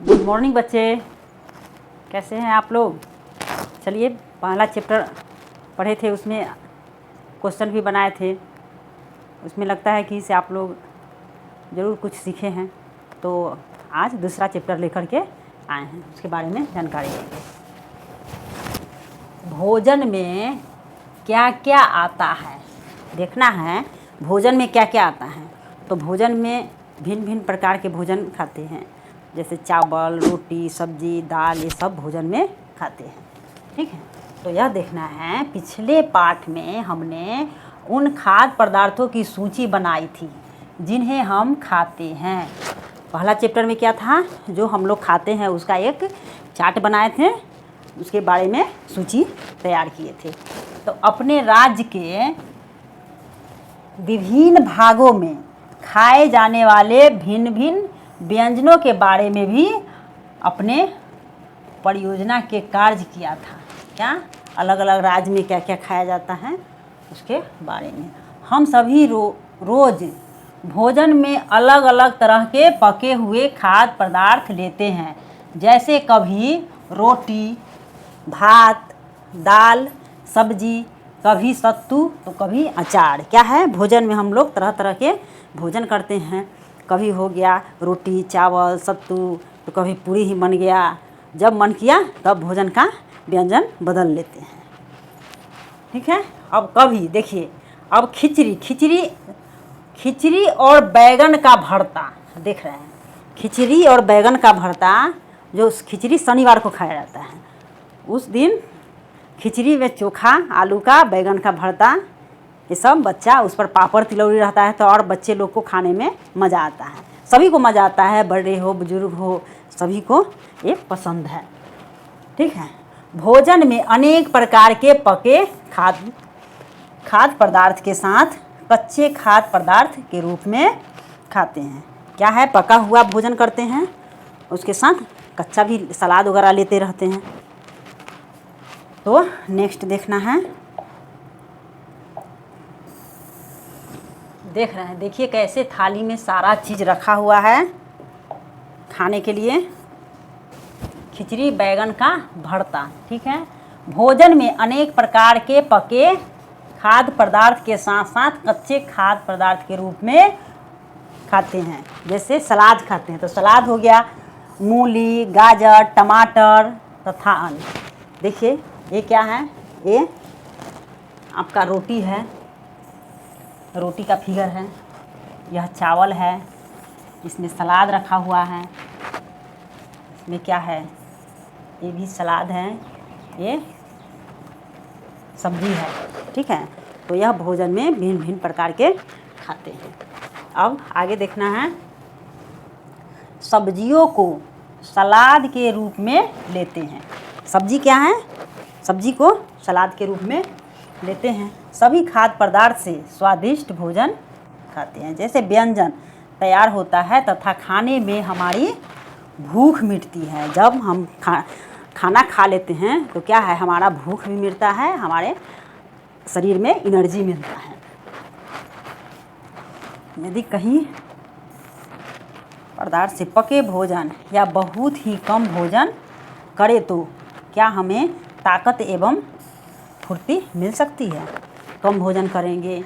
Good morning बच्चे, कैसे हैं आप लोग। चलिए, पहला चैप्टर पढ़े थे, उसमें क्वेश्चन भी बनाए थे। उसमें लगता है कि इससे आप लोग ज़रूर कुछ सीखे हैं। तो आज दूसरा चैप्टर लेकर के आए हैं, उसके बारे में जानकारी देंगे। भोजन में क्या क्या आता है, देखना है भोजन में क्या क्या आता है। तो भोजन में भिन्न भिन्न प्रकार के भोजन खाते हैं, जैसे चावल, रोटी, सब्जी, दाल, ये सब भोजन में खाते हैं। ठीक है, तो यह देखना है। पिछले पाठ में हमने उन खाद्य पदार्थों की सूची बनाई थी जिन्हें हम खाते हैं। पहला चैप्टर में क्या था, जो हम लोग खाते हैं उसका एक चार्ट बनाए थे, उसके बारे में सूची तैयार किए थे। तो अपने राज्य के विभिन्न भागों में खाए जाने वाले भिन्न भिन्न व्यंजनों के बारे में भी अपने परियोजना के कार्य किया था। क्या अलग अलग राज्य में क्या क्या खाया जाता है उसके बारे में। हम सभी रोज़ भोजन में अलग अलग तरह के पके हुए खाद्य पदार्थ लेते हैं, जैसे कभी रोटी, भात, दाल, सब्जी, कभी सत्तू तो कभी अचार। क्या है, भोजन में हम लोग तरह तरह के भोजन करते हैं। कभी हो गया रोटी, चावल, सत्तू, तो कभी पूरी ही मन गया। जब मन किया तब भोजन का व्यंजन बदल लेते हैं। ठीक है, अब कभी देखिए, अब खिचड़ी और बैगन का भरता देख रहे हैं। खिचड़ी और बैगन का भरता, जो खिचड़ी शनिवार को खाया जाता है, उस दिन खिचड़ी में चोखा, आलू का, बैगन का भरता, ये सब बच्चा, उस पर पापड़ तिलौरी रहता है, तो और बच्चे लोग को खाने में मज़ा आता है। सभी को मज़ा आता है, बड़े हो बुजुर्ग हो, सभी को ये पसंद है। ठीक है, भोजन में अनेक प्रकार के पके खाद्य पदार्थ के साथ कच्चे खाद्य पदार्थ के रूप में खाते हैं। क्या है, पका हुआ भोजन करते हैं, उसके साथ कच्चा भी सलाद वगैरह लेते रहते हैं। तो नेक्स्ट देखना है, देख रहे हैं, देखिए कैसे थाली में सारा चीज़ रखा हुआ है खाने के लिए। खिचड़ी, बैगन का भरता। ठीक है, भोजन में अनेक प्रकार के पके खाद्य पदार्थ के साथ साथ कच्चे खाद्य पदार्थ के रूप में खाते हैं, जैसे सलाद खाते हैं। तो सलाद हो गया मूली, गाजर, टमाटर तथा अन्य। देखिए ये क्या है, ये आपका रोटी है, रोटी का फिगर है। यह चावल है, इसमें सलाद रखा हुआ है। इसमें क्या है, ये भी सलाद है, ये सब्जी है। ठीक है, तो यह भोजन में भिन्न भिन्न प्रकार के खाते हैं। अब आगे देखना है, सब्जियों को सलाद के रूप में लेते हैं। सब्जी क्या है, सब्जी को सलाद के रूप में लेते हैं। सभी खाद्य पदार्थ से स्वादिष्ट भोजन खाते हैं, जैसे व्यंजन तैयार होता है तथा खाने में हमारी भूख मिटती है। जब हम खाना खा लेते हैं तो क्या है, हमारा भूख भी मिटता है, हमारे शरीर में एनर्जी मिलता है। यदि कहीं पदार्थ से पके भोजन या बहुत ही कम भोजन करें तो क्या हमें ताकत एवं फुर्ती मिल सकती है। कम भोजन करेंगे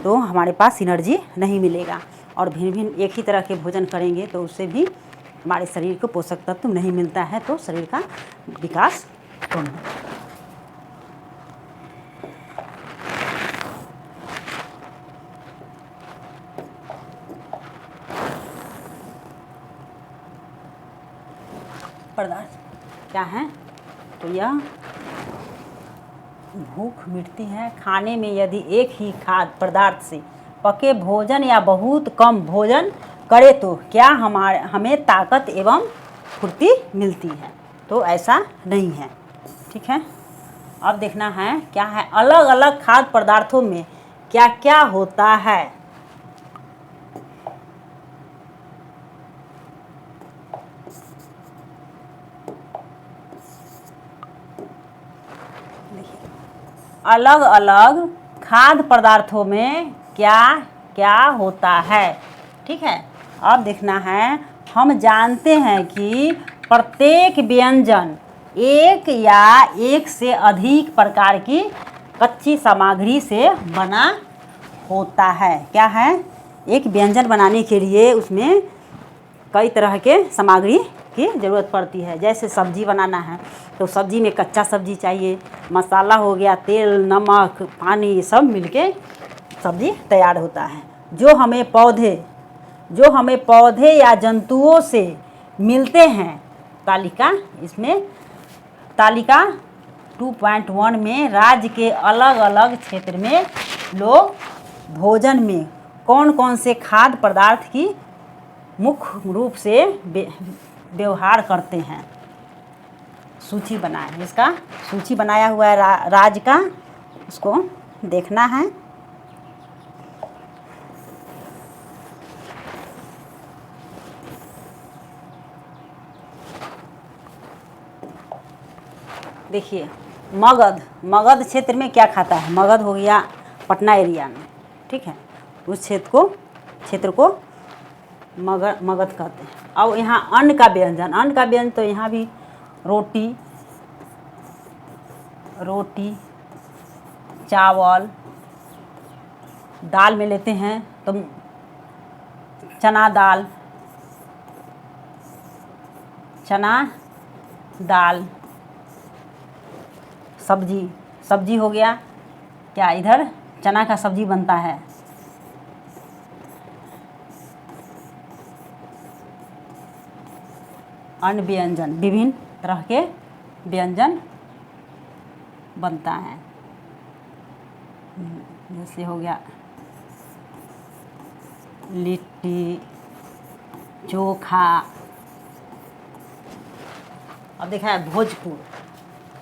तो हमारे पास एनर्जी नहीं मिलेगा, और भिन्न भिन्न एक ही तरह के भोजन करेंगे तो उससे भी हमारे शरीर को पोषक तत्व नहीं मिलता है, तो शरीर का विकास कम होगा। पदार्थ क्या है, तो यह भूख मिटती है। खाने में यदि एक ही खाद्य पदार्थ से पके भोजन या बहुत कम भोजन करें तो क्या हमें ताकत एवं फुर्ती मिलती है, तो ऐसा नहीं है। ठीक है, अब देखना है क्या है, अलग अलग खाद्य पदार्थों में क्या क्या होता है। अलग अलग खाद्य पदार्थों में क्या क्या होता है। ठीक है, अब देखना है, हम जानते हैं कि प्रत्येक व्यंजन एक या एक से अधिक प्रकार की कच्ची सामग्री से बना होता है। क्या है? एक व्यंजन बनाने के लिए उसमें कई तरह के सामग्री की ज़रूरत पड़ती है। जैसे सब्जी बनाना है तो सब्जी में कच्चा सब्जी चाहिए, मसाला हो गया, तेल, नमक, पानी, सब मिलके सब्जी तैयार होता है। जो हमें पौधे या जंतुओं से मिलते हैं। तालिका 2.1 में राज्य के अलग अलग क्षेत्र में लोग भोजन में कौन कौन से खाद्य पदार्थ की मुख्य रूप से व्यवहार करते हैं, सूची बनाएं। इसका सूची बनाया हुआ है राज्य का, उसको देखना है। देखिए, मगध क्षेत्र में क्या खाता है? मगध हो गया पटना एरिया में, ठीक है। उस क्षेत्र को मगध कहते हैं। और यहाँ अन्न का व्यंजन तो यहाँ भी रोटी, चावल, दाल में लेते हैं तो चना दाल, सब्जी हो गया। क्या इधर चना का सब्जी बनता है। अन्न व्यंजन, विभिन्न तरह के व्यंजन बनता है। जैसे हो गया लिट्टी, चोखा। अब देखना है भोजपुर।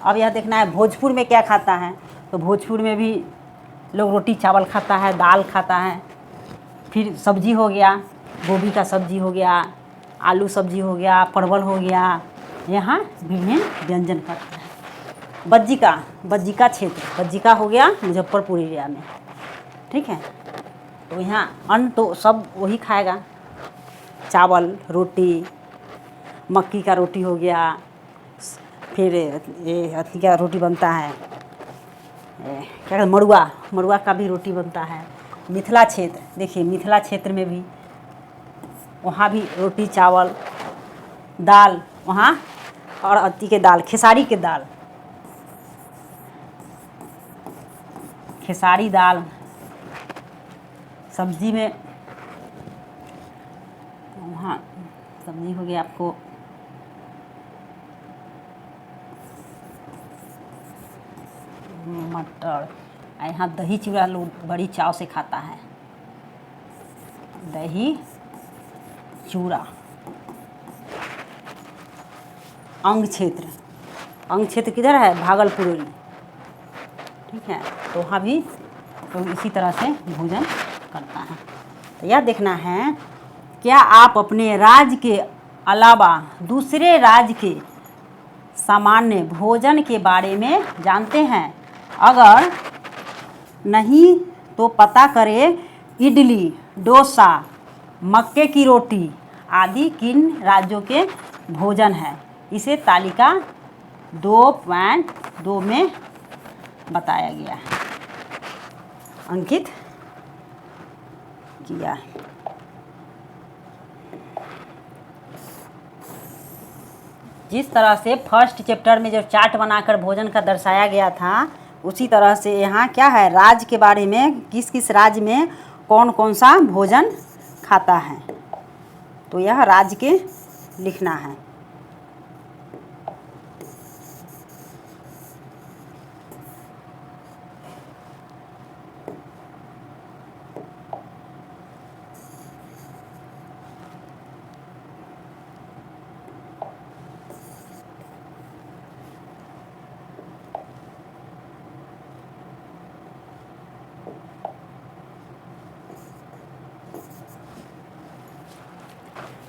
अब यह देखना है भोजपुर में क्या खाता है। तो भोजपुर में भी लोग रोटी चावल खाता है, दाल खाता है। फिर सब्जी हो गया, गोभी का सब्जी हो गया, आलू सब्जी हो गया, परवल हो गया। यहाँ विभिन्न व्यंजन करते हैं। बज्जिका क्षेत्र, बज्जिका हो गया मुजफ्फरपुर एरिया में, ठीक है। तो यहाँ अन्न तो सब वही खाएगा, चावल, रोटी, मक्की का रोटी हो गया। फिर ये अथी का रोटी बनता है, क्या कहते, मड़ुआ का भी रोटी बनता है। मिथिला क्षेत्र, देखिए मिथिला क्षेत्र में भी वहाँ भी रोटी चावल दाल, वहाँ और अथी के दाल, खेसारी दाल सब्जी में। वहाँ सब्जी हो गया आपको मटर। यहाँ दही चूड़ा लोग बड़ी चाव से खाता है, दही चूड़ा। अंग क्षेत्र किधर है? भागलपुर, ठीक है। तो वहाँ भी तो इसी तरह से भोजन करता है। तो यह देखना है, क्या आप अपने राज्य के अलावा दूसरे राज्य के सामान्य भोजन के बारे में जानते हैं? अगर नहीं तो पता करें इडली, डोसा, मक्के की रोटी आदि किन राज्यों के भोजन है। इसे तालिका 2.2 में बताया गया है, अंकित किया। जिस तरह से फर्स्ट चैप्टर में जो चार्ट बनाकर भोजन का दर्शाया गया था, उसी तरह से यहाँ क्या है, राज्य के बारे में, किस किस राज्य में कौन कौन सा भोजन खाता है। तो यह राज्य के लिखना है।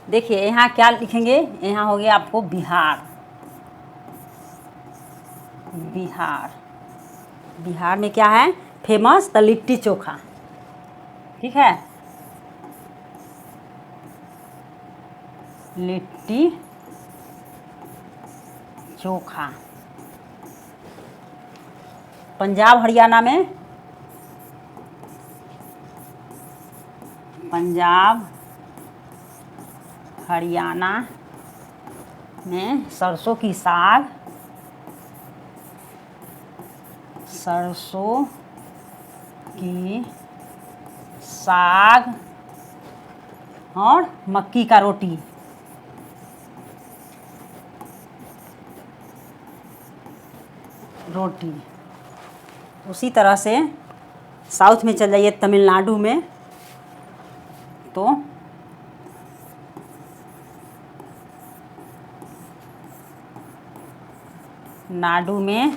देखिए यहाँ क्या लिखेंगे, यहाँ हो गया आपको बिहार। बिहार में क्या है फेमस? तो लिट्टी चोखा, ठीक है। लिट्टी चोखा। पंजाब हरियाणा में, पंजाब हरियाणा में सरसों की साग, सरसों की साग और मक्की का रोटी। रोटी। उसी तरह से साउथ में चल जाइए, तमिलनाडु में, तो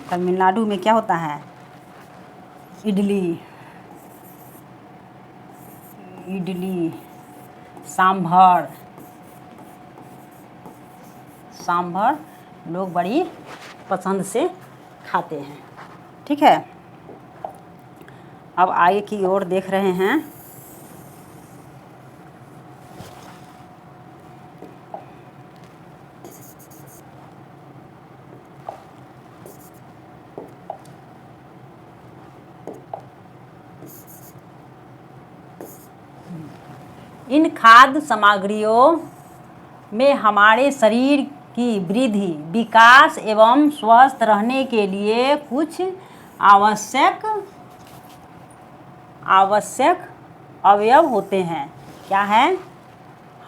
तमिलनाडु में क्या होता है? इडली, सांभर। सांभर लोग बड़ी पसंद से खाते हैं। ठीक है, अब आगे की ओर देख रहे हैं। इन खाद्य सामग्रियों में हमारे शरीर की वृद्धि, विकास एवं स्वस्थ रहने के लिए कुछ आवश्यक अवयव होते हैं। क्या है?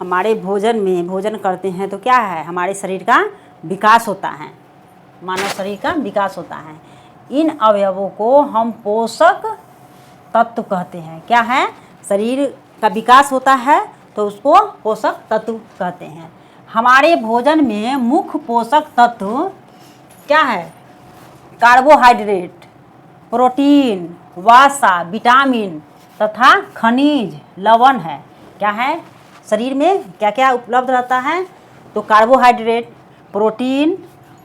हमारे भोजन में भोजन करते हैं तो क्या है? हमारे शरीर का विकास होता है, मानव शरीर का विकास होता है। इन अवयवों को हम पोषक तत्व कहते हैं। क्या है? शरीर का विकास होता है तो उसको पोषक तत्व कहते हैं। हमारे भोजन में मुख्य पोषक तत्व क्या है? कार्बोहाइड्रेट, प्रोटीन, वसा, विटामिन तथा खनिज लवण है। क्या है? शरीर में क्या क्या उपलब्ध रहता है? तो कार्बोहाइड्रेट, प्रोटीन,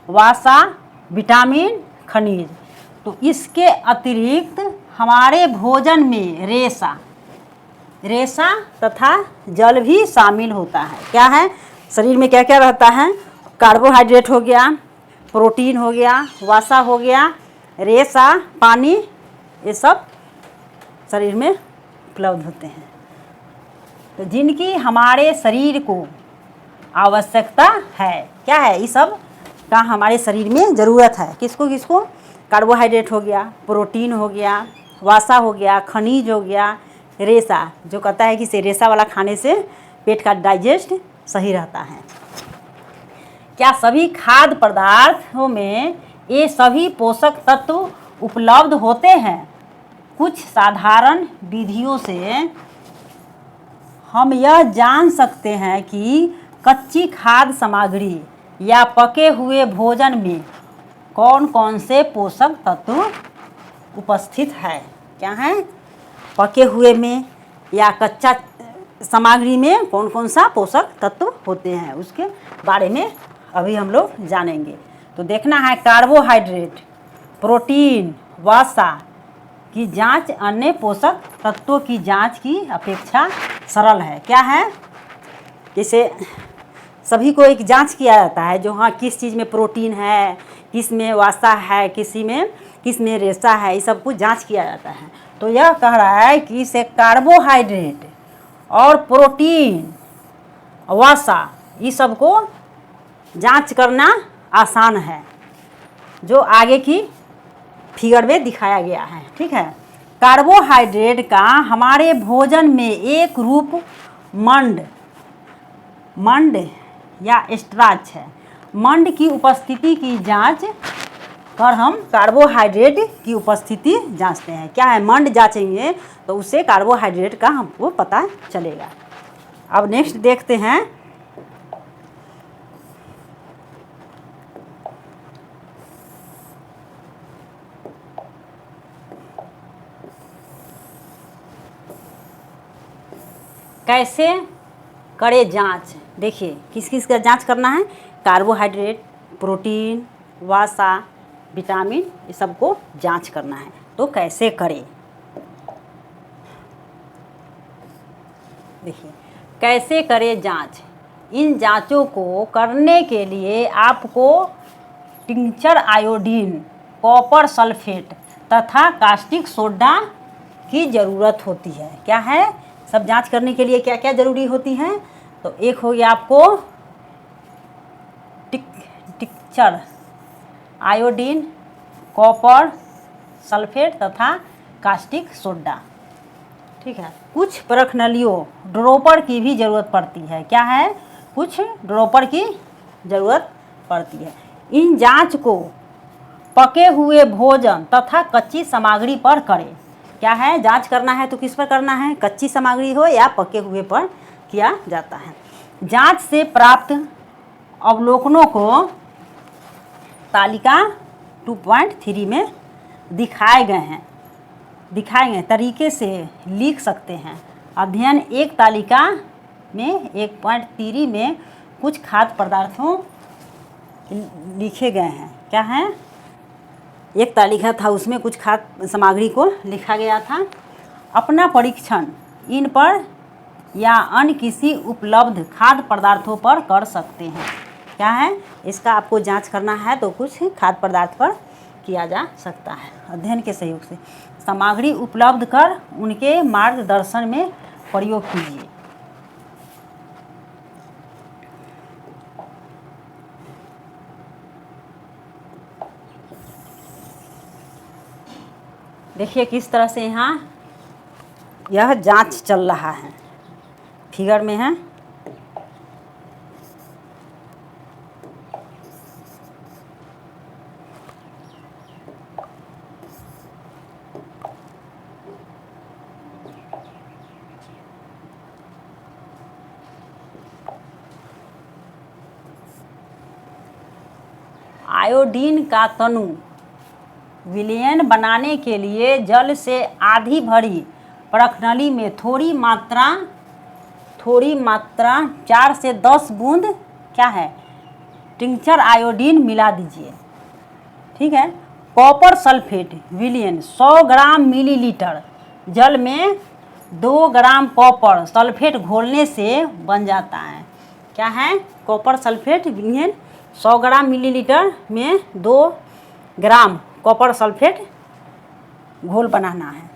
वसा, विटामिन, खनिज। तो इसके अतिरिक्त हमारे भोजन में रेशा तथा जल भी शामिल होता है। क्या है? शरीर में क्या क्या रहता है? कार्बोहाइड्रेट हो गया, प्रोटीन हो गया, वसा हो गया, रेशा, पानी, ये सब शरीर में उपलब्ध होते हैं। तो जिनकी हमारे शरीर को आवश्यकता है। क्या है? ये सब का हमारे शरीर में ज़रूरत है। किसको किसको? कार्बोहाइड्रेट हो गया, प्रोटीन हो गया, वसा हो गया, खनिज हो गया, रेशा, जो कहता है कि से रेशा वाला खाने से पेट का डाइजेस्ट सही रहता है। क्या सभी खाद्य पदार्थों में ये सभी पोषक तत्व उपलब्ध होते हैं? कुछ साधारण विधियों से हम यह जान सकते हैं कि कच्ची खाद्य सामग्री या पके हुए भोजन में कौन कौन से पोषक तत्व उपस्थित है। क्या है? पके हुए में या कच्चा सामग्री में कौन कौन सा पोषक तत्व होते हैं, उसके बारे में अभी हम लोग जानेंगे। तो देखना है, कार्बोहाइड्रेट, प्रोटीन, वसा की जांच अन्य पोषक तत्वों की जांच की अपेक्षा सरल है। क्या है? जैसे सभी को एक जांच किया जाता है, जो हाँ किस चीज़ में प्रोटीन है, किस में वसा है, किस में रेशा है, ये सब कुछ जांच किया जाता है। तो यह कह रहा है कि इसे कार्बोहाइड्रेट और प्रोटीन, वसा, ये सब को जांच करना आसान है, जो आगे की फिगर में दिखाया गया है। ठीक है, कार्बोहाइड्रेट का हमारे भोजन में एक रूप मंड या स्टार्च है। मंड की उपस्थिति की जांच कर हम कार्बोहाइड्रेट की उपस्थिति जांचते हैं। क्या है? मंड जांचेंगे तो उससे कार्बोहाइड्रेट का हमको पता चलेगा। अब नेक्स्ट देखते हैं, कैसे करें जांच। देखिए, किस किस का जांच करना है? कार्बोहाइड्रेट, प्रोटीन, वसा, विटामिन, ये सबको जांच करना है। तो कैसे करें? देखिए, कैसे करें जांच। इन जांचों को करने के लिए आपको टिंचर आयोडीन, कॉपर सल्फेट तथा कास्टिक सोडा की ज़रूरत होती है। क्या है? सब जांच करने के लिए क्या क्या ज़रूरी होती हैं? तो एक हो गया आपको टिंचर आयोडीन, कॉपर सल्फेट तथा कास्टिक सोडा। ठीक है। कुछ परख नलियों, ड्रॉपर की भी ज़रूरत पड़ती है। क्या है? कुछ ड्रॉपर की ज़रूरत पड़ती है। इन जांच को पके हुए भोजन तथा कच्ची सामग्री पर करें। क्या है? जांच करना है तो किस पर करना है? कच्ची सामग्री हो या पके हुए पर किया जाता है। जांच से प्राप्त अवलोकनों को तालिका 2.3 में दिखाए गए तरीके से लिख सकते हैं। अध्ययन एक तालिका में 1.3 में कुछ खाद्य पदार्थों लिखे गए हैं। क्या है? एक तालिका था, उसमें कुछ खाद्य सामग्री को लिखा गया था। अपना परीक्षण इन पर या अन्य किसी उपलब्ध खाद्य पदार्थों पर कर सकते हैं। क्या है? इसका आपको जांच करना है तो कुछ खाद्य पदार्थ पर किया जा सकता है। अध्ययन के सहयोग से सामग्री उपलब्ध कर उनके मार्गदर्शन में प्रयोग कीजिए। देखिए किस तरह से यहाँ यह जांच चल रहा है, फिगर में है। आयोडीन का तनु विलयन बनाने के लिए जल से आधी भरी परखनली में थोड़ी मात्रा 4 से 10 बूंद क्या है? टिंचर आयोडीन मिला दीजिए। ठीक है। कॉपर सल्फेट विलयन 100 ग्राम मिलीलीटर जल में 2 ग्राम कॉपर सल्फेट घोलने से बन जाता है। क्या है? कॉपर सल्फेट विलयन 100 ग्राम मिलीलीटर में 2 ग्राम कॉपर सल्फेट घोल बनाना है।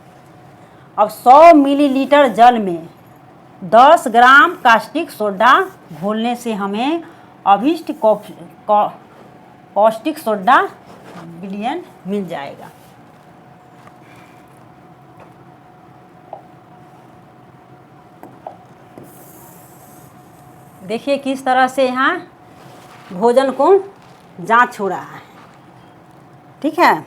अब 100 मिलीलीटर जल में 10 ग्राम कास्टिक सोडा घोलने से हमें अभिष्ट कास्टिक सोडा विलयन मिल जाएगा। देखिए किस तरह से यहाँ भोजन को जांच हो रहा है। ठीक है।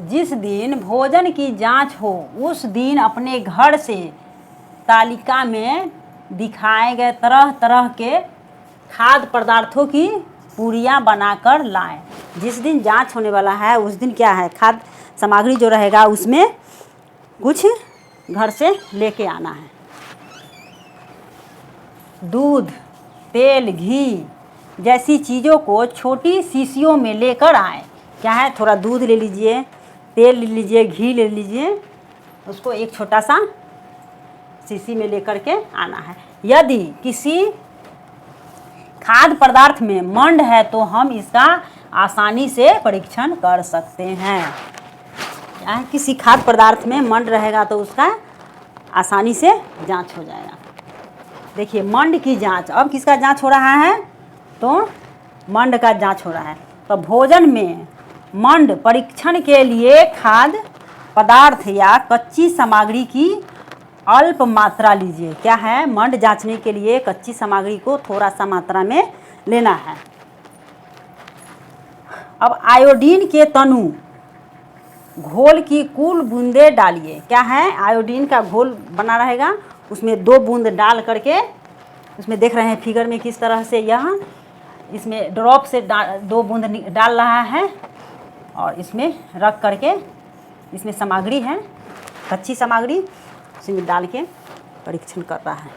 जिस दिन भोजन की जांच हो उस दिन अपने घर से तालिका में दिखाए गए तरह तरह के खाद्य पदार्थों की पूरियां बनाकर लाएं। जिस दिन जांच होने वाला है उस दिन क्या है? खाद्य सामग्री जो रहेगा उसमें कुछ घर से लेके आना है। दूध, तेल, घी जैसी चीज़ों को छोटी शीशियों में लेकर आएं। क्या है? थोड़ा दूध ले लीजिए, तेल ले लीजिए, घी ले लीजिए, उसको एक छोटा सा शीशी में लेकर के आना है। यदि किसी खाद्य पदार्थ में मंड है तो हम इसका आसानी से परीक्षण कर सकते हैं। क्या है? किसी खाद्य पदार्थ में मंड रहेगा तो उसका आसानी से जांच हो जाएगा। देखिए मंड की जांच, अब किसका जांच हो रहा है? तो मंड का जांच हो रहा है। तो भोजन में मंड परीक्षण के लिए खाद्य पदार्थ या कच्ची सामग्री की अल्प मात्रा लीजिए। क्या है? मंड जांचने के लिए कच्ची सामग्री को थोड़ा सा मात्रा में लेना है। अब आयोडीन के तनु घोल की कुल बूंदें डालिए। क्या है? आयोडीन का घोल बना रहेगा, उसमें 2 बूंद डाल करके, उसमें देख रहे हैं फिगर में किस तरह से यह इसमें ड्रॉप से 2 बूंद डाल रहा है और इसमें रख करके, इसमें सामग्री है कच्ची सामग्री, उसमें डाल के परीक्षण कर रहा है।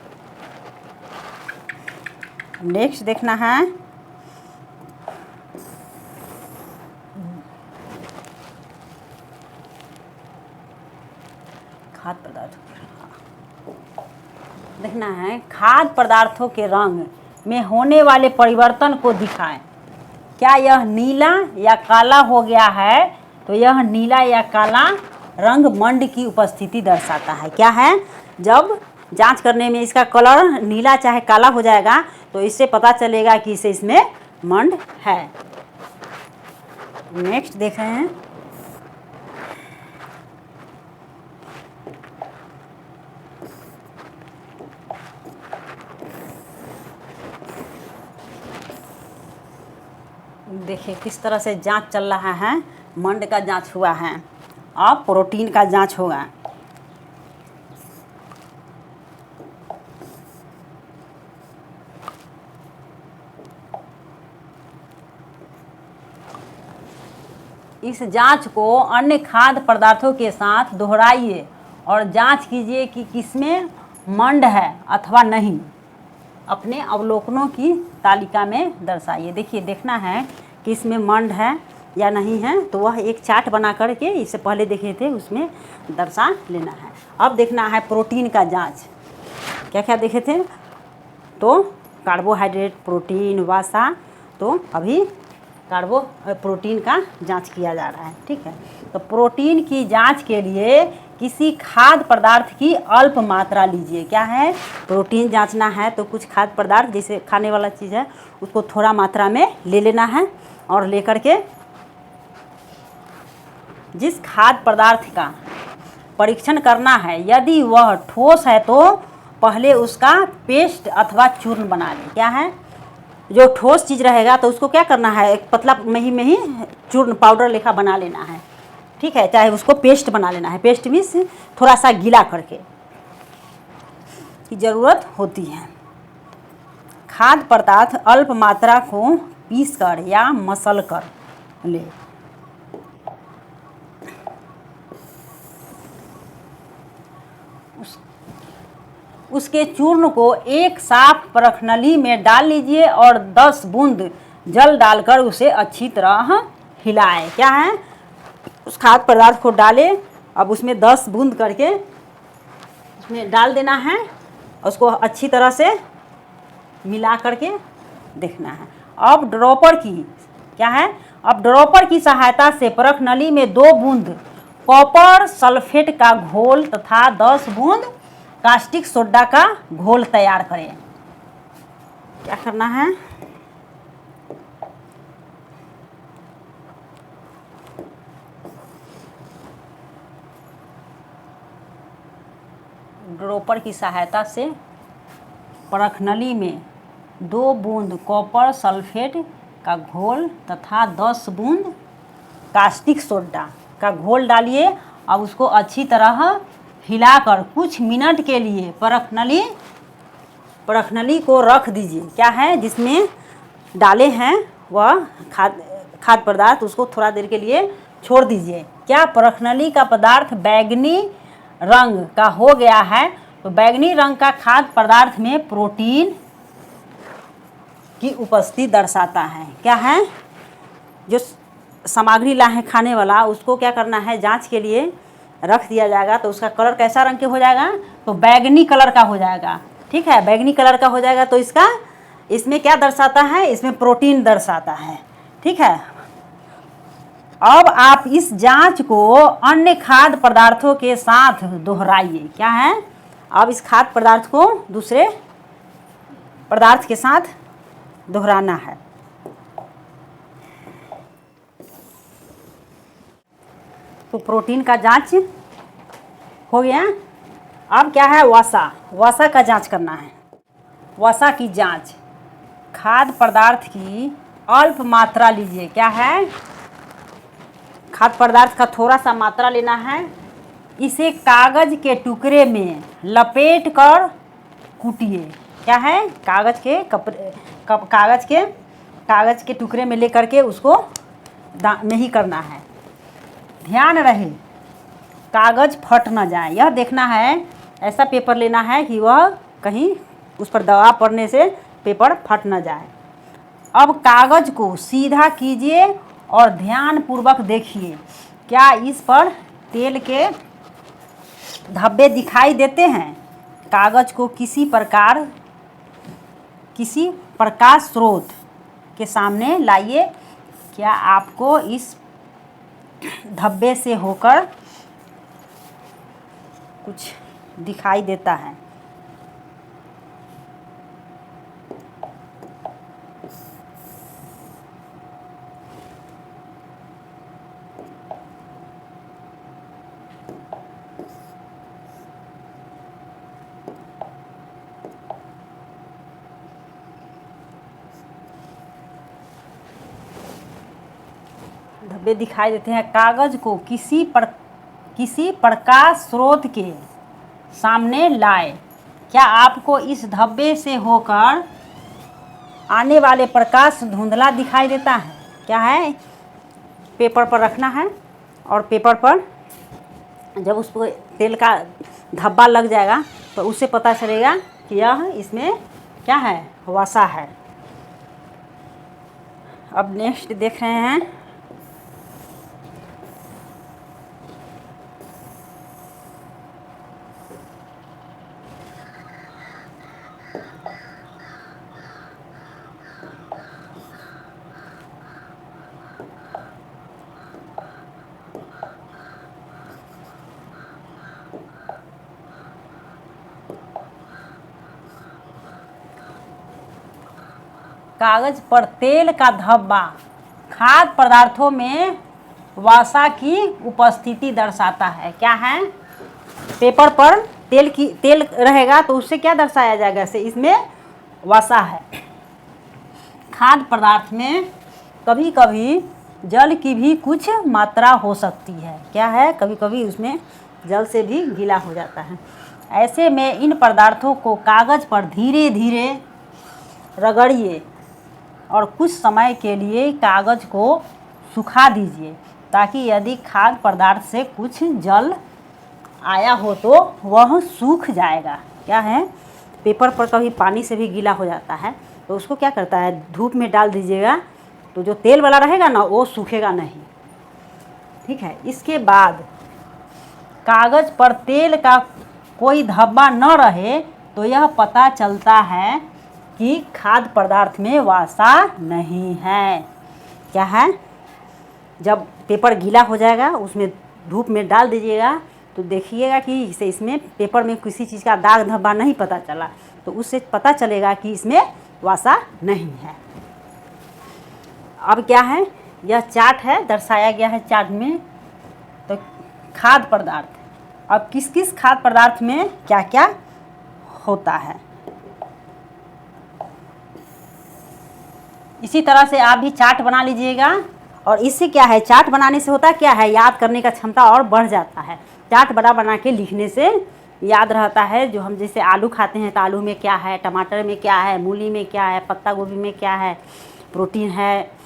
नेक्स्ट देखना है खाद्य पदार्थ। देखना है खाद्य पदार्थों के रंग में होने वाले परिवर्तन को दिखाएं। क्या यह नीला या काला हो गया है? तो यह नीला या काला रंग मंड की उपस्थिति दर्शाता है। क्या है? जब जांच करने में इसका कलर नीला चाहे काला हो जाएगा तो इससे पता चलेगा कि इसे इसमें मंड है। नेक्स्ट देख रहे हैं, देखिए किस तरह से जांच चल रहा है। मंड का जांच हुआ है, अब प्रोटीन का जांच होगा। इस जांच को अन्य खाद्य पदार्थों के साथ दोहराइए और जांच कीजिए कि किसमें मंड है अथवा नहीं। अपने अवलोकनों की तालिका में दर्शाइए। देखिए देखना है कि इसमें मंड है या नहीं है, तो वह एक चार्ट बना करके इससे पहले देखे थे उसमें दर्शा लेना है। अब देखना है प्रोटीन का जांच। क्या क्या देखे थे? तो कार्बोहाइड्रेट, प्रोटीन, वसा। तो अभी प्रोटीन का जांच किया जा रहा है। ठीक है, तो प्रोटीन की जांच के लिए किसी खाद्य पदार्थ की अल्प मात्रा लीजिए। क्या है? प्रोटीन जांचना है तो कुछ खाद्य पदार्थ जैसे खाने वाला चीज़ है उसको थोड़ा मात्रा में ले लेना है और लेकर के जिस खाद्य पदार्थ का परीक्षण करना है, यदि वह ठोस है तो पहले उसका पेस्ट अथवा चूर्ण बना लें। क्या है? जो ठोस चीज़ रहेगा तो उसको क्या करना है, एक पतला मही चूर्ण पाउडर लेखा बना लेना है। ठीक है, चाहे उसको पेस्ट बना लेना है। पेस्ट मीन्स थोड़ा सा गीला करके की ज़रूरत होती है। खाद्य पदार्थ अल्प मात्रा को पीस कर या मसल कर ले। उसके चूर्ण को एक साफ परखनली में डाल लीजिए और 10 बूंद जल डालकर उसे अच्छी तरह हिलाएं। क्या है? उस खाद्य पदार्थ को डालें, अब उसमें 10 बूंद करके उसमें डाल देना है और उसको अच्छी तरह से मिला करके देखना है। अब ड्रॉपर की क्या है? अब ड्रॉपर की सहायता से परखनली में 2 बूंद कॉपर सल्फेट का घोल तथा 10 बूंद कास्टिक सोडा का घोल तैयार करें। क्या करना है? ड्रॉपर की सहायता से परखनली में 2 बूंद कॉपर सल्फेट का घोल तथा 10 बूंद कास्टिक सोडा का घोल डालिए। अब उसको अच्छी तरह हिलाकर कुछ मिनट के लिए परखनली को रख दीजिए। क्या है? जिसमें डाले हैं वह खाद्य पदार्थ उसको थोड़ा देर के लिए छोड़ दीजिए। क्या परखनली का पदार्थ बैंगनी रंग का हो गया है? तो बैंगनी रंग का खाद्य पदार्थ में प्रोटीन की उपस्थिति दर्शाता है। क्या है? जो सामग्री ला है खाने वाला उसको क्या करना है, जांच के लिए रख दिया जाएगा तो उसका कलर कैसा रंग के हो जाएगा? तो बैंगनी कलर का हो जाएगा। ठीक है, बैंगनी कलर का हो जाएगा तो इसमें क्या दर्शाता है? इसमें प्रोटीन दर्शाता है। ठीक है, अब आप इस जांच को अन्य खाद्य पदार्थों के साथ दोहराइए। क्या है? अब इस खाद्य पदार्थ को दूसरे पदार्थ के साथ दोहराना है। तो प्रोटीन का जांच हो गया। अब क्या है? वसा का जांच करना है। वसा की जांच, खाद्य पदार्थ की अल्प मात्रा लीजिए। क्या है? खाद्य पदार्थ का थोड़ा सा मात्रा लेना है, इसे कागज के टुकड़े में लपेट कर कूटिए। क्या है? कागज के टुकड़े में लेकर के उसको नहीं करना है। ध्यान रहे कागज फट ना जाए, यह देखना है। ऐसा पेपर लेना है कि वह कहीं उस पर दबाव पड़ने से पेपर फट ना जाए। अब कागज को सीधा कीजिए और ध्यानपूर्वक देखिए, क्या इस पर तेल के धब्बे दिखाई देते हैं? कागज को किसी प्रकाश स्रोत के सामने लाइए। क्या आपको इस धब्बे से होकर कुछ दिखाई देता है? धब्बे दिखाई देते हैं। कागज को किसी प्रकाश स्रोत के सामने लाए। क्या आपको इस धब्बे से होकर आने वाले प्रकाश धुंधला दिखाई देता है? क्या है? पेपर पर रखना है और पेपर पर जब उस पर तेल का धब्बा लग जाएगा तो उससे पता चलेगा कि यह इसमें क्या है? वसा है। अब नेक्स्ट देख रहे हैं। कागज पर तेल का धब्बा खाद्य पदार्थों में वसा की उपस्थिति दर्शाता है। क्या है? पेपर पर तेल रहेगा तो उससे क्या दर्शाया जाएगा? से इसमें वसा है। खाद्य पदार्थ में कभी कभी जल की भी कुछ मात्रा हो सकती है। क्या है? कभी कभी उसमें जल से भी गीला हो जाता है। ऐसे में इन पदार्थों को कागज पर धीरे धीरे रगड़िए और कुछ समय के लिए कागज को सुखा दीजिए ताकि यदि खाद्य पदार्थ से कुछ जल आया हो तो वह सूख जाएगा। क्या है? पेपर पर कभी पानी से भी गीला हो जाता है तो उसको क्या करता है? धूप में डाल दीजिएगा तो जो तेल वाला रहेगा ना वो सूखेगा नहीं। ठीक है। इसके बाद कागज पर तेल का कोई धब्बा न रहे तो यह पता चलता है कि खाद्य पदार्थ में वसा नहीं है। क्या है? जब पेपर गीला हो जाएगा उसमें धूप में डाल दीजिएगा तो देखिएगा कि इसमें पेपर में किसी चीज़ का दाग धब्बा नहीं पता चला तो उससे पता चलेगा कि इसमें वसा नहीं है। अब क्या है? यह चार्ट है, दर्शाया गया है चार्ट में। तो खाद्य पदार्थ, अब किस किस खाद्य पदार्थ में क्या क्या होता है इसी तरह से आप भी चार्ट बना लीजिएगा। और इससे क्या है? चार्ट बनाने से होता क्या है? याद करने का क्षमता और बढ़ जाता है। चार्ट बना के लिखने से याद रहता है। जो हम जैसे आलू खाते हैं तो आलू में क्या है, टमाटर में क्या है, मूली में क्या है, पत्ता गोभी में क्या है, प्रोटीन है,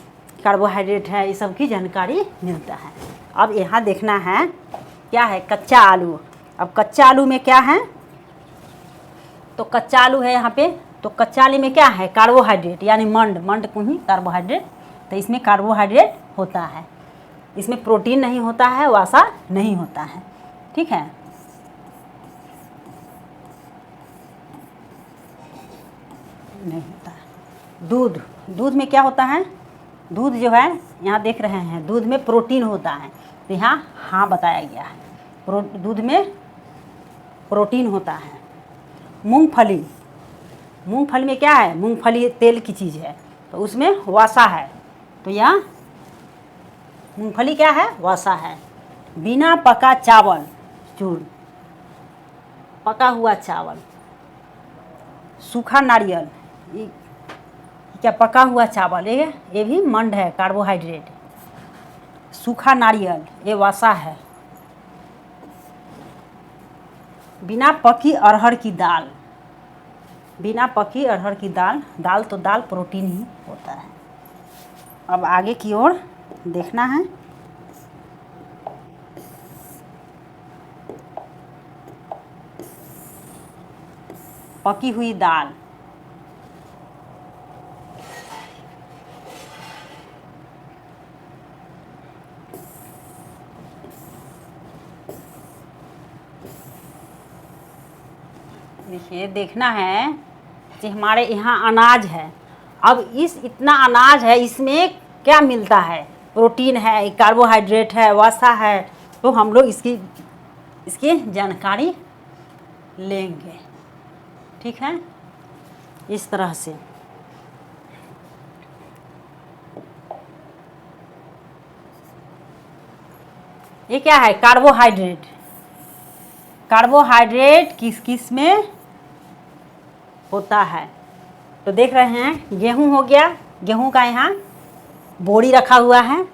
कार्बोहाइड्रेट है, ये सब की जानकारी मिलता है। अब यहाँ देखना है क्या है? कच्चा आलू। अब कच्चा आलू में क्या है? तो कच्चा आलू है यहाँ पे। तो कच्चा आलू में क्या है? कार्बोहाइड्रेट, यानी मंड को ही कार्बोहाइड्रेट। तो इसमें कार्बोहाइड्रेट होता है, इसमें प्रोटीन नहीं होता है, वसा नहीं होता है। ठीक है। नहीं होता है। दूध में क्या होता है? दूध जो है यहाँ देख रहे हैं, दूध में प्रोटीन होता है। तो यहाँ हाँ बताया गया है, दूध में प्रोटीन होता है। मूंगफली में क्या है? मूंगफली तेल की चीज़ है तो उसमें वसा है। तो यह मूंगफली क्या है? वसा है। बिना पका चावल, चूर्ण, पका हुआ चावल, सूखा नारियल, ये क्या? पका हुआ चावल, ये भी मंड है, कार्बोहाइड्रेट। सूखा नारियल ये वसा है। बिना पकी अरहर की दाल, दाल तो दाल प्रोटीन ही होता है। अब आगे की ओर देखना है। पकी हुई दाल, देखिए देखना है कि हमारे यहाँ अनाज है। अब इस इतना अनाज है, इसमें क्या मिलता है? प्रोटीन है, कार्बोहाइड्रेट है, वसा है। तो हम लोग इसकी जानकारी लेंगे, ठीक है, इस तरह से। ये क्या है? कार्बोहाइड्रेट। कार्बोहाइड्रेट किस किस में होता है? तो देख रहे हैं, गेहूं हो गया, गेहूं का यहाँ बोरी रखा हुआ है,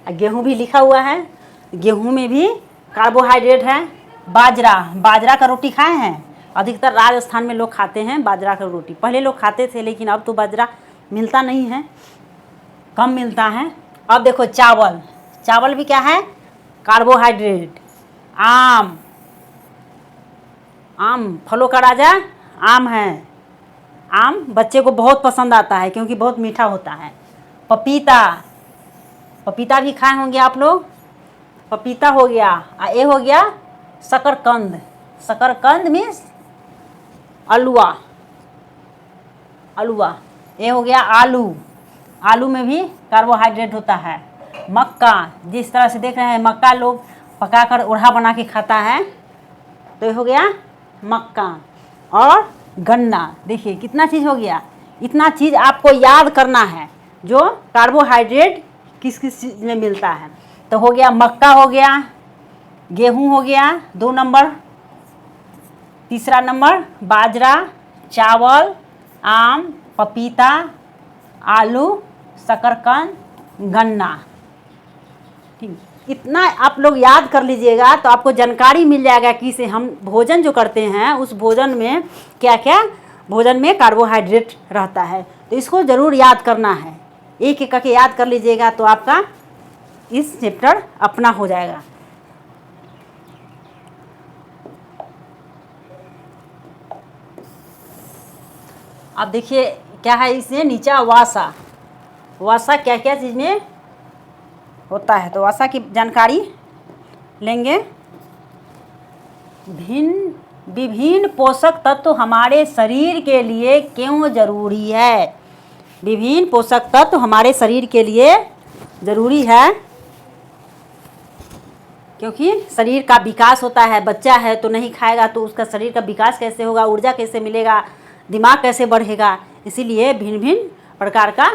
गेहूं भी लिखा हुआ है। गेहूं में भी कार्बोहाइड्रेट है। बाजरा, बाजरा का रोटी खाए हैं? अधिकतर राजस्थान में लोग खाते हैं बाजरा का रोटी। पहले लोग खाते थे, लेकिन अब तो बाजरा मिलता नहीं है, कम मिलता है। अब देखो चावल, चावल भी क्या है? कार्बोहाइड्रेट। आम, आम फलों का राजा आम है। आम बच्चे को बहुत पसंद आता है क्योंकि बहुत मीठा होता है। पपीता, पपीता भी खाए होंगे आप लोग। पपीता हो गया। ये हो गया शकरकंद। शकरकंद मीन्स अलुआ, अलुआ। ये हो गया आलू, आलू में भी कार्बोहाइड्रेट होता है। मक्का, जिस तरह से देख रहे हैं, मक्का लोग पकाकर ओढ़ा बना के खाता है, तो ये हो गया मक्का। और गन्ना, देखिए कितना चीज़ हो गया। इतना चीज़ आपको याद करना है जो कार्बोहाइड्रेट किस किस चीज़ में मिलता है। तो हो गया मक्का, हो गया गेहूं, हो गया 2 नंबर। तीसरा नंबर बाजरा, चावल, आम, पपीता, आलू, शकरकंद, गन्ना। ठीक, इतना आप लोग याद कर लीजिएगा तो आपको जानकारी मिल जाएगा कि इसे हम भोजन जो करते हैं उस भोजन में क्या क्या भोजन में कार्बोहाइड्रेट रहता है। तो इसको ज़रूर याद करना है। एक एक करके याद कर लीजिएगा तो आपका इस चैप्टर अपना हो जाएगा। अब देखिए क्या है, इसमें नीचे वसा। वसा क्या क्या चीज़ में होता है, तो वसा की जानकारी लेंगे। विभिन्न पोषक तत्व हमारे शरीर के लिए क्यों ज़रूरी है? विभिन्न पोषक तत्व हमारे शरीर के लिए ज़रूरी है क्योंकि शरीर का विकास होता है। बच्चा है तो नहीं खाएगा तो उसका शरीर का विकास कैसे होगा, ऊर्जा कैसे मिलेगा, दिमाग कैसे बढ़ेगा। इसीलिए भिन्न भिन्न प्रकार का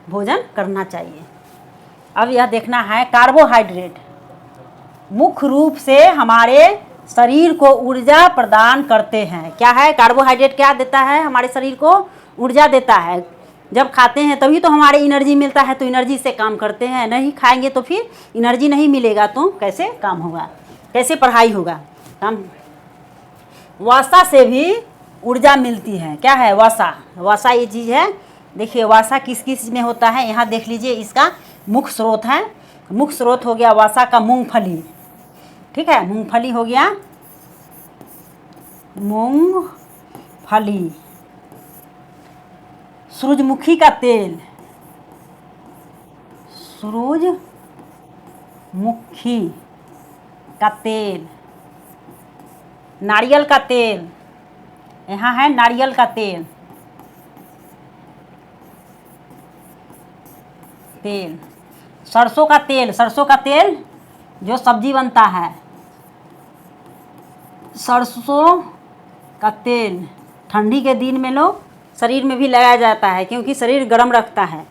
भोजन करना चाहिए। अब यह देखना है, कार्बोहाइड्रेट मुख्य रूप से हमारे शरीर को ऊर्जा प्रदान करते हैं। क्या है? कार्बोहाइड्रेट क्या देता है? हमारे शरीर को ऊर्जा देता है। जब खाते हैं तभी तो हमारे एनर्जी मिलता है, तो एनर्जी से काम करते हैं। नहीं खाएंगे तो फिर एनर्जी नहीं मिलेगा तो कैसे काम होगा, कैसे पढ़ाई होगा, काम। वसा से भी ऊर्जा मिलती है। क्या है? वसा। वसा ये चीज़ है। देखिए वसा किस किस में होता है, यहाँ देख लीजिए। इसका मुख्य स्रोत है, मुख्य स्रोत हो गया वसा का मूंगफली। ठीक है, मूंगफली हो गया, मूंगफली। सूरजमुखी का तेल, सूरजमुखी का तेल। नारियल का तेल, यहाँ है नारियल का तेल, तेल। सरसों का तेल, सरसों का तेल जो सब्जी बनता है, सरसों का तेल ठंडी के दिन में लोग शरीर में भी लगाया जाता है क्योंकि शरीर गर्म रखता है।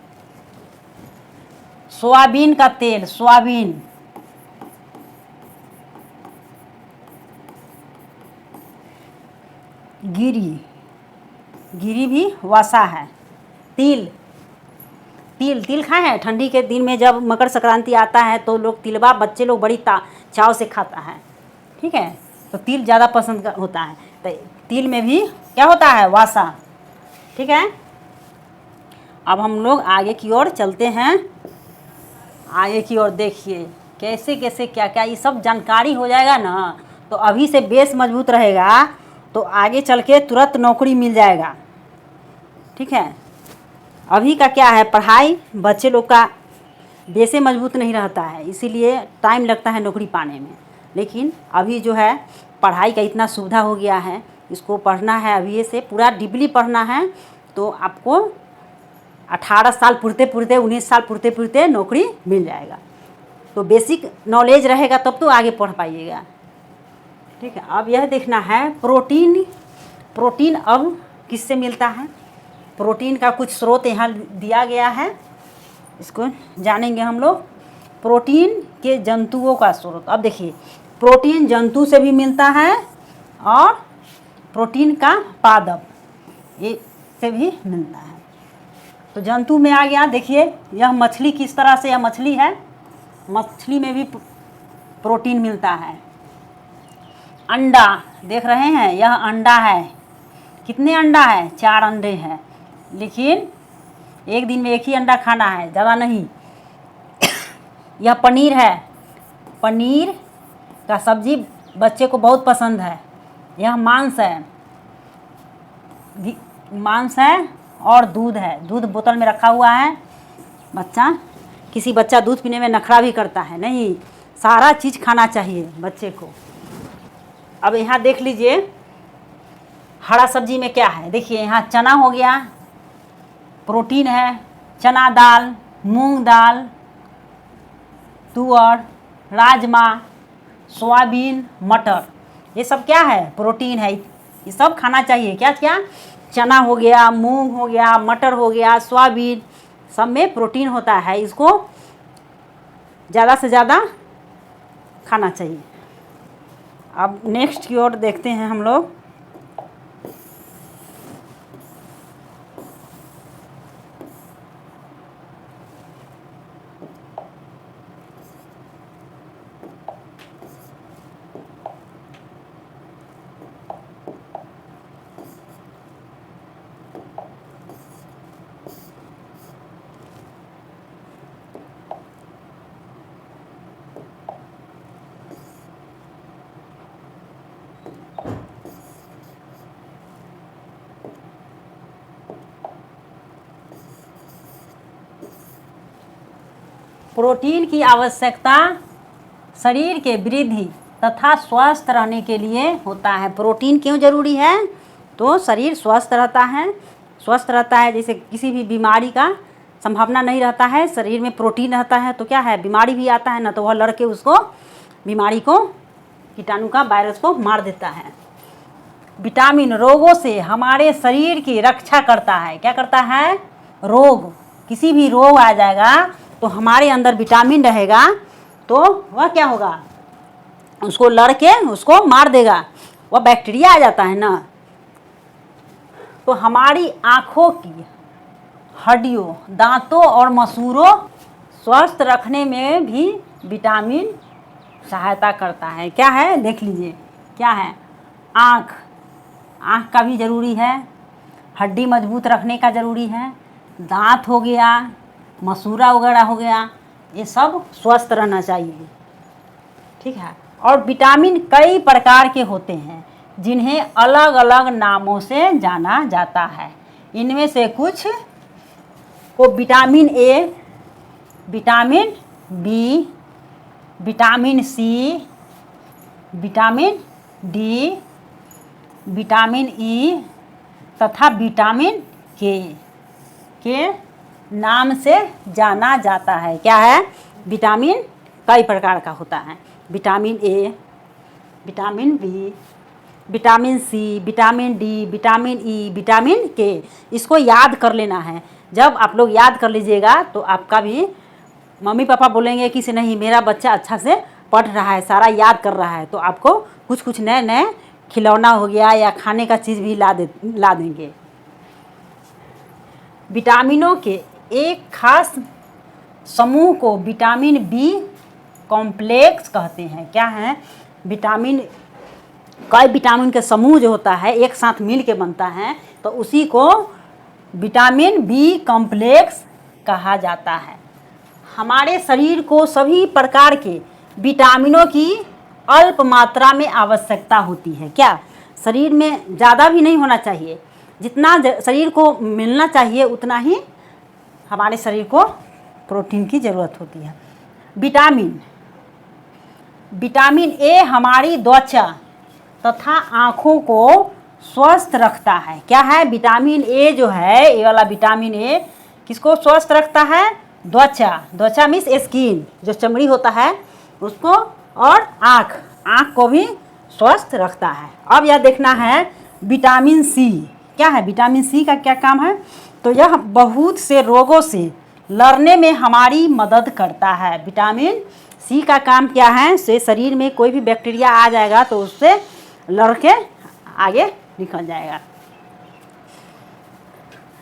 सोयाबीन का तेल, सोयाबीन। गिरी, गिरी भी वसा है। तिल, तिल, तिल खाए हैं? ठंडी के दिन में जब मकर संक्रांति आता है तो लोग तिलवा, बच्चे लोग बड़ी चाव से खाता है। ठीक है, तो तिल ज़्यादा पसंद होता है। तो तिल में भी क्या होता है? वसा। ठीक है, अब हम लोग आगे की ओर चलते हैं। आगे की ओर देखिए कैसे कैसे क्या क्या ये सब जानकारी हो जाएगा ना, तो अभी से बेस मजबूत रहेगा तो आगे चल के तुरंत नौकरी मिल जाएगा। ठीक है, अभी का क्या है, पढ़ाई बच्चे लोग का बेसे मजबूत नहीं रहता है, इसीलिए टाइम लगता है नौकरी पाने में। लेकिन अभी जो है पढ़ाई का इतना सुविधा हो गया है इसको पढ़ना है अभी से, पूरा डीपली पढ़ना है। तो आपको 18 साल पूरते पूरते 19 साल पूरते पूरते नौकरी मिल जाएगा। तो बेसिक नॉलेज रहेगा तब तो आगे पढ़ पाइएगा। ठीक है, अब यह देखना है प्रोटीन अब किससे मिलता है। प्रोटीन का कुछ स्रोत यहाँ दिया गया है, इसको जानेंगे हम लोग। प्रोटीन के जंतुओं का स्रोत। अब देखिए, प्रोटीन जंतु से भी मिलता है और प्रोटीन का पादप ये से भी मिलता है। तो जंतु में आ गया, देखिए यह मछली किस तरह से, यह मछली है, मछली में भी प्रोटीन मिलता है। अंडा देख रहे हैं, यह अंडा है। कितने अंडा है? 4 अंडे हैं, लेकिन एक दिन में एक ही अंडा खाना है, ज़्यादा नहीं। यह पनीर है, पनीर का सब्जी बच्चे को बहुत पसंद है। यह मांस है और दूध है, दूध बोतल में रखा हुआ है। किसी बच्चा दूध पीने में नखरा भी करता है, नहीं, सारा चीज़ खाना चाहिए बच्चे को। अब यहाँ देख लीजिए हरा सब्जी में क्या है। देखिए यहाँ चना हो गया, प्रोटीन है। चना दाल, मूंग दाल, तुअर, राजमा, सोयाबीन, मटर, ये सब क्या है? प्रोटीन है। ये सब खाना चाहिए। क्या क्या? चना हो गया, मूंग हो गया, मटर हो गया, सोयाबीन, सब में प्रोटीन होता है। इसको ज़्यादा से ज़्यादा खाना चाहिए। अब नेक्स्ट की ओर देखते हैं हम लोग। प्रोटीन की आवश्यकता शरीर के वृद्धि तथा स्वस्थ रहने के लिए होता है। प्रोटीन क्यों जरूरी है? तो शरीर स्वस्थ रहता है। जैसे किसी भी बीमारी का संभावना नहीं रहता है, शरीर में प्रोटीन रहता है तो क्या है, बीमारी भी आता है ना, तो वह लड़के उसको बीमारी को, कीटाणु का, वायरस को मार देता है। विटामिन रोगों से हमारे शरीर की रक्षा करता है। क्या करता है? रोग, किसी भी रोग आ जाएगा तो हमारे अंदर विटामिन रहेगा तो वह क्या होगा, उसको लड़ के उसको मार देगा। वह बैक्टीरिया आ जाता है ना। तो हमारी आँखों की हड्डियों, दांतों और मसूड़ों स्वस्थ रखने में भी विटामिन सहायता करता है। क्या है? देख लीजिए क्या है। आँख का भी ज़रूरी है, हड्डी मजबूत रखने का ज़रूरी है। दांत हो गया, मसूड़ा वगैरह हो गया, ये सब स्वस्थ रहना चाहिए। ठीक है। और विटामिन कई प्रकार के होते हैं जिन्हें अलग अलग नामों से जाना जाता है। इनमें से कुछ को vitamin A, vitamin B, vitamin C, vitamin D, vitamin E तथा विटामिन के नाम से जाना जाता है। क्या है? विटामिन कई प्रकार का होता है। Vitamin A, vitamin B, vitamin C, vitamin D, vitamin E, vitamin K. इसको याद कर लेना है। जब आप लोग याद कर लीजिएगा तो आपका भी मम्मी पापा बोलेंगे कि से नहीं, मेरा बच्चा अच्छा से पढ़ रहा है, सारा याद कर रहा है। तो आपको कुछ कुछ नए नए खिलौना हो गया या खाने का चीज़ भी ला देंगे। विटामिनों के एक खास समूह को विटामिन बी कॉम्प्लेक्स कहते हैं। क्या है? कई विटामिन के समूह जो होता है एक साथ मिल के बनता है, तो उसी को विटामिन बी कॉम्प्लेक्स कहा जाता है। हमारे शरीर को सभी प्रकार के विटामिनों की अल्प मात्रा में आवश्यकता होती है। क्या? शरीर में ज़्यादा भी नहीं होना चाहिए, जितना शरीर को मिलना चाहिए उतना ही हमारे शरीर को प्रोटीन की ज़रूरत होती है। विटामिन ए हमारी त्वचा तथा आँखों को स्वस्थ रखता है। क्या है? विटामिन ए जो है, ये वाला विटामिन ए किसको स्वस्थ रखता है? त्वचा, त्वचा मीन्स स्किन, जो चमड़ी होता है उसको, और आँख को भी स्वस्थ रखता है। अब यह देखना है विटामिन सी। क्या है? विटामिन सी का क्या काम है? तो यह बहुत से रोगों से लड़ने में हमारी मदद करता है। विटामिन सी का काम क्या है? से शरीर में कोई भी बैक्टीरिया आ जाएगा तो उससे लड़ के आगे निकल जाएगा।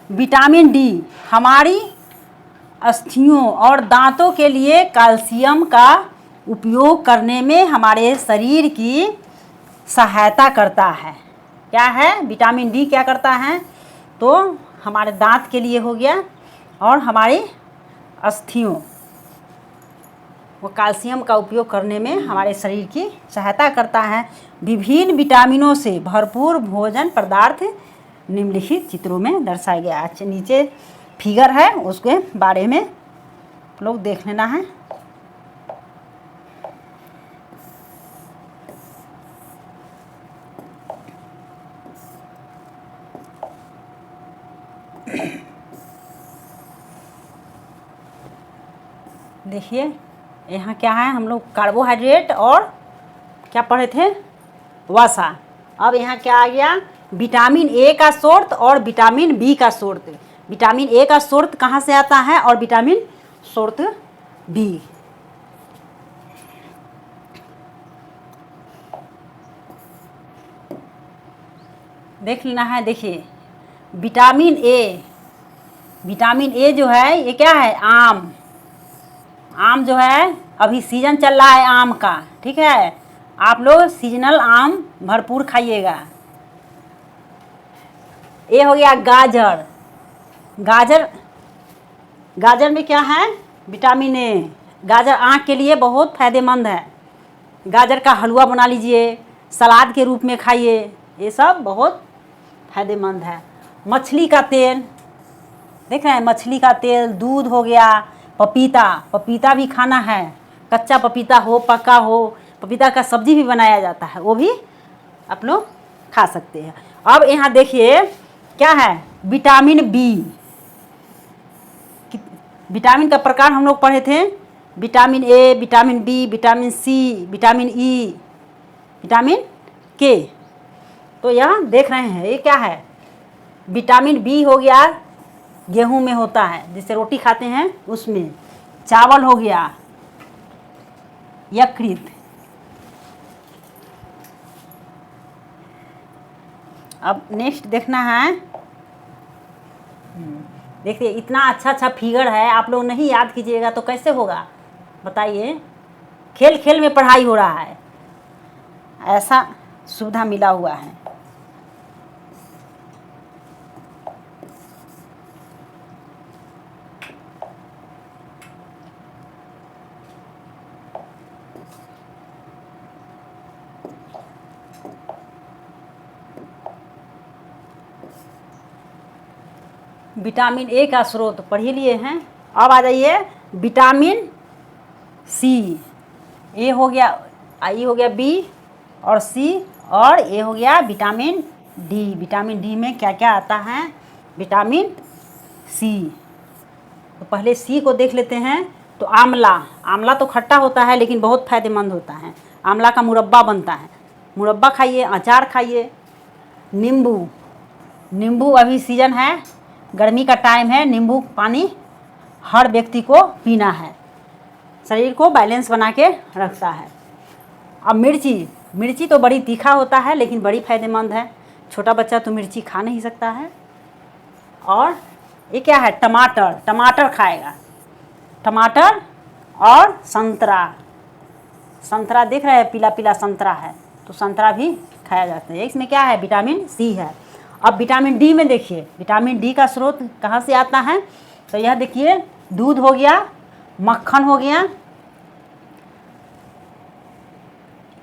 विटामिन डी हमारी अस्थियों और दांतों के लिए कैल्शियम का उपयोग करने में हमारे शरीर की सहायता करता है। क्या है? विटामिन डी क्या करता है? तो हमारे दांत के लिए हो गया, और हमारी अस्थियों, वो कैल्शियम का उपयोग करने में हमारे शरीर की सहायता करता है। विभिन्न विटामिनों से भरपूर भोजन पदार्थ निम्नलिखित चित्रों में दर्शाया गया। अच्छा, नीचे फिगर है, उसके बारे में लोग देख लेना है। देखिए यहाँ क्या है, हम लोग कार्बोहाइड्रेट और क्या पढ़े थे? वसा। अब यहाँ क्या आ गया? विटामिन ए का स्रोत और विटामिन बी का स्रोत। विटामिन ए का स्रोत कहाँ से आता है और विटामिन स्रोत बी। देख लेना है। देखिए विटामिन ए जो है, ये क्या है? आम जो है, अभी सीजन चल रहा है आम का, ठीक है? आप लोग सीजनल आम भरपूर खाइएगा। ये हो गया गाजर। गाजर में क्या है? विटामिन ए। गाजर आँख के लिए बहुत फायदेमंद है। गाजर का हलवा बना लीजिए, सलाद के रूप में खाइए, ये सब बहुत फायदेमंद है। मछली का तेल, देख रहे हैं? मछली का तेल, दूध हो गया, पपीता भी खाना है। कच्चा पपीता हो, पका हो, पपीता का सब्जी भी बनाया जाता है, वो भी आप लोग खा सकते हैं। अब यहाँ देखिए क्या है? Vitamin B. विटामिन का प्रकार हम लोग पढ़े थे, vitamin A, vitamin B, vitamin C, vitamin E, vitamin K. तो यहाँ देख रहे हैं ये क्या है? विटामिन बी हो गया, गेहूं में होता है, जिससे रोटी खाते हैं उसमें। चावल हो गया, यकृत। अब नेक्स्ट देखना है। देखिए इतना अच्छा फिगर है, आप लोग नहीं याद कीजिएगा तो कैसे होगा बताइए? खेल खेल में पढ़ाई हो रहा है, ऐसा सुविधा मिला हुआ है। विटामिन ए का स्रोत पढ़ ही लिए हैं। अब आ जाइए विटामिन सी। ए हो गया, आई हो गया बी और सी, और ए हो गया विटामिन डी। विटामिन डी में क्या क्या आता है? Vitamin C. तो पहले सी को देख लेते हैं। तो आंवला तो खट्टा होता है लेकिन बहुत फायदेमंद होता है। आंवला का मुरब्बा बनता है, मुरब्बा खाइए, अचार खाइए। नींबू अभी सीजन है, गर्मी का टाइम है, नींबू पानी हर व्यक्ति को पीना है, शरीर को बैलेंस बना के रखता है। अब मिर्ची तो बड़ी तीखा होता है लेकिन बड़ी फायदेमंद है। छोटा बच्चा तो मिर्ची खा नहीं सकता है। और ये क्या है? टमाटर खाएगा, टमाटर और संतरा देख रहे हैं, पीला पीला संतरा है, तो संतरा भी खाया जाता है। इसमें क्या है? विटामिन सी है। अब विटामिन डी में देखिए, विटामिन डी का स्रोत कहाँ से आता है? तो यह देखिए, दूध हो गया, मक्खन हो गया,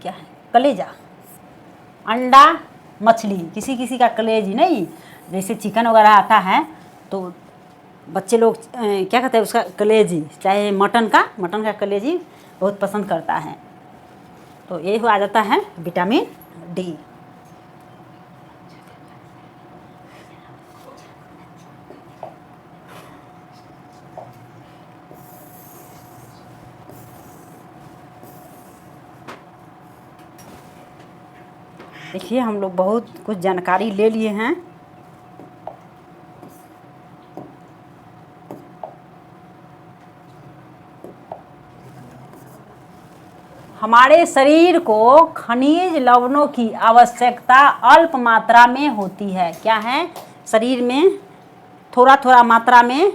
क्या है? कलेजा, अंडा, मछली। किसी किसी का कलेजी नहीं, जैसे चिकन वगैरह आता है तो बच्चे लोग क्या कहते हैं उसका? कलेजी। चाहे मटन का कलेजी बहुत पसंद करता है। तो ये आ जाता है विटामिन डी। देखिए हम लोग बहुत कुछ जानकारी ले लिए हैं। हमारे शरीर को खनिज लवणों की आवश्यकता अल्प मात्रा में होती है। क्या है? शरीर में थोड़ा थोड़ा मात्रा में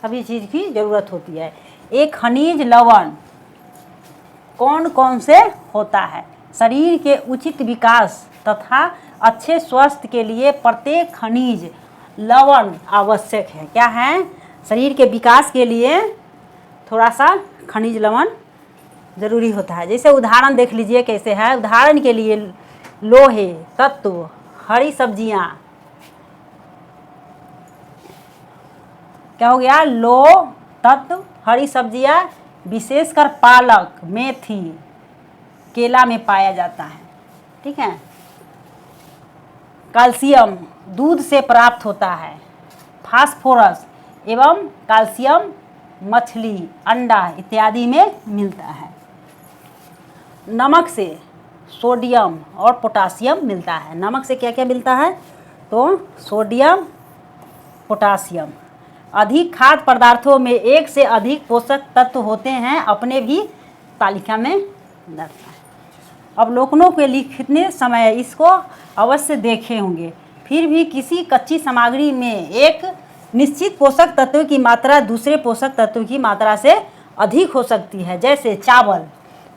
सभी चीज़ की ज़रूरत होती है। एक खनिज लवण कौन कौन से होता है? शरीर के उचित विकास तथा अच्छे स्वास्थ्य के लिए प्रत्येक खनिज लवण आवश्यक है। क्या है? शरीर के विकास के लिए थोड़ा सा खनिज लवण ज़रूरी होता है। जैसे उदाहरण देख लीजिए कैसे है। उदाहरण के लिए लोहे तत्व, हरी सब्जियां, क्या हो गया? लोह तत्व, हरी सब्जियां, विशेषकर पालक, मेथी, केला में पाया जाता है। ठीक है। कैल्शियम दूध से प्राप्त होता है। फास्फोरस एवं कैल्शियम मछली, अंडा इत्यादि में मिलता है। नमक से सोडियम और पोटासियम मिलता है। नमक से क्या क्या मिलता है? तो सोडियम, पोटासियम। अधिक खाद्य पदार्थों में एक से अधिक पोषक तत्व होते हैं, अपने भी तालिका में दर्ज है। अवलोकनों के लिखने समय इसको अवश्य देखे होंगे। फिर भी किसी कच्ची सामग्री में एक निश्चित पोषक तत्व की मात्रा दूसरे पोषक तत्व की मात्रा से अधिक हो सकती है। जैसे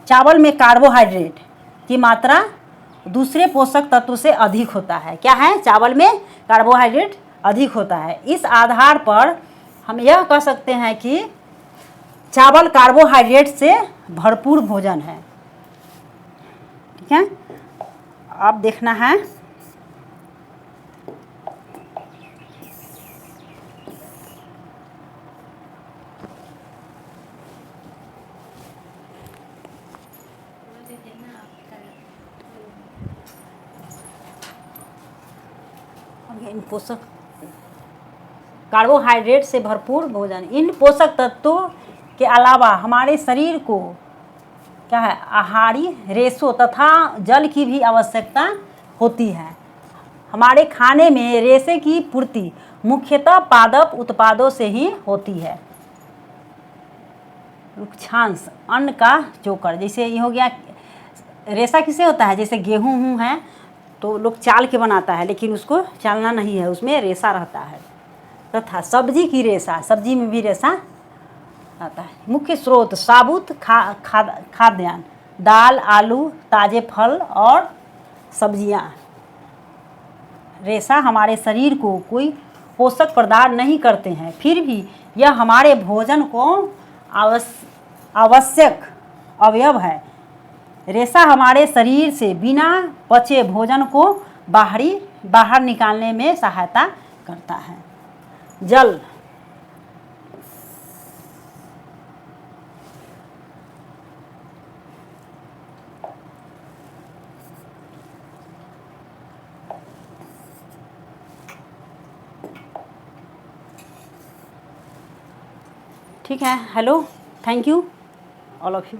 चावल में कार्बोहाइड्रेट की मात्रा दूसरे पोषक तत्व से अधिक होता है। क्या है? चावल में कार्बोहाइड्रेट अधिक होता है। इस आधार पर हम यह कह सकते हैं कि चावल कार्बोहाइड्रेट से भरपूर भोजन है। ठीक है। अब देखना है इन पोषक कार्बोहाइड्रेट से भरपूर भोजन। इन पोषक तत्वों के अलावा हमारे शरीर को क्या है? आहारी रेशों तथा जल की भी आवश्यकता होती है। हमारे खाने में रेशे की पूर्ति मुख्यतः पादप उत्पादों से ही होती है। रुक्षांश अन्न का चोकर, जैसे ये हो गया। रेशा किसे होता है? जैसे गेहूँ है तो लोग चाल के बनाता है, लेकिन उसको चालना नहीं है, उसमें रेशा रहता है। तथा सब्जी की रेशा, सब्जी में भी रेशा रहता है। मुख्य स्रोत साबुत खाद्यान्न, दाल, आलू, ताजे फल और सब्जियां। रेशा हमारे शरीर को कोई पोषक प्रदान नहीं करते हैं, फिर भी यह हमारे भोजन को आवश्यक अवयव है। रेशा हमारे शरीर से बिना पचे भोजन को बाहर निकालने में सहायता करता है। जल ठीक है। Hello, thank you all of you.